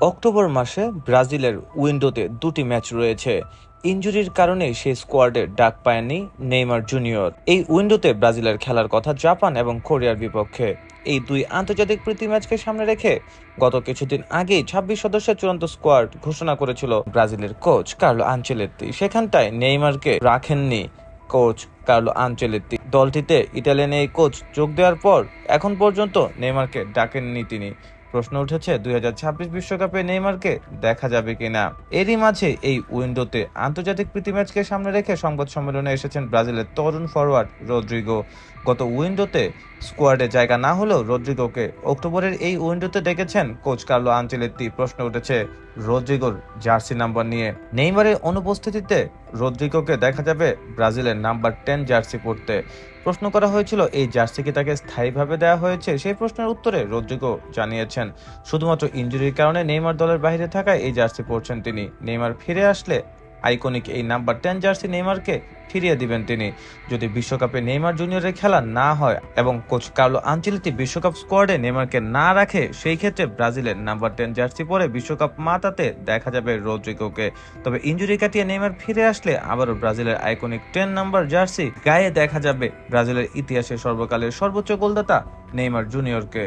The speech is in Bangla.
অক্টোবর মাসে ব্রাজিলের উইন্ডোতে দুটি ম্যাচ রয়েছে। ইনজুরির কারণে সেই স্কোয়াডে ডাক পায়নি নেইমার জুনিয়র। এই উইন্ডোতে ব্রাজিলের খেলার কথা জাপান এবং কোরিয়ার বিপক্ষে। এই দুই আন্তর্জাতিক প্রীতি ম্যাচকে সামনে রেখে গত কিছুদিন আগেই 26 সদস্যের চূড়ান্ত স্কোয়াড ঘোষণা করেছিল ব্রাজিলের কোচ কার্লো আনচেলত্তি। সেখানটায় নেইমারকে রাখেননি কোচ কার্লো আনচেলত্তি। দলটিতে ইতালিয়ান এই কোচ যোগ দেওয়ার পর এখন পর্যন্ত নেইমারকে ডাকেননি তিনি। প্রশ্ন উঠেছে 2026 বিশ্বকাপে নেইমারকে দেখা যাবে কিনা। এরই মাঝে এই উইন্ডোতে আন্তর্জাতিক প্রীতি ম্যাচকে সামনে রেখে সংবাদ সম্মেলনে এসেছেন ব্রাজিলের তরুণ ফরওয়ার্ড রদ্রিগো। গত উইন্ডোতে স্কোয়াডে জায়গা না হলেও রদ্রিগোকে অক্টোবরের এই উইন্ডোতে ডেকেছেন কোচ কার্লো আনচেলত্তি। প্রশ্ন উঠেছে রদ্রিগোর জার্সি নাম্বার নিয়ে। নেইমারের অনুপস্থিতিতে রদ্রিগোকে দেখা যাবে ব্রাজিলের নাম্বার 10 জার্সি পরতে। প্রশ্ন করা হয়েছিল এই জার্সি কি তাকে স্থায়ীভাবে দেওয়া হয়েছে। সেই প্রশ্নের উত্তরে রদ্রিগো জানিয়েছেন শুধুমাত্র ইনজুরির কারণে নেইমার দলের বাইরে থাকায় এই জার্সি পরছেন তিনি। নেইমার ফিরে আসলে আইকনিক এই নাম্বার 10 জার্সি নেইমারকে ফিরিয়ে দিবেন তিনি। যদি বিশ্বকাপে নেইমার জুনিয়রের খেলা না হয় এবং কোচ কার্লো আনচেলত্তি বিশ্বকাপ স্কোয়াডে নেইমারকে না রাখে, সেই ক্ষেত্রে ব্রাজিলের নাম্বার 10 জার্সি পরে বিশ্বকাপ মাতাতে দেখা যাবে রদ্রিগোকে। তবে ইনজুরি কাটিয়ে নেইমার ফিরে আসলে আবারও ব্রাজিলের আইকনিক 10 নাম্বার জার্সি গায়ে দেখা যাবে ব্রাজিলের ইতিহাসে সর্বকালের সর্বোচ্চ গোলদাতা নেইমার জুনিয়রকে।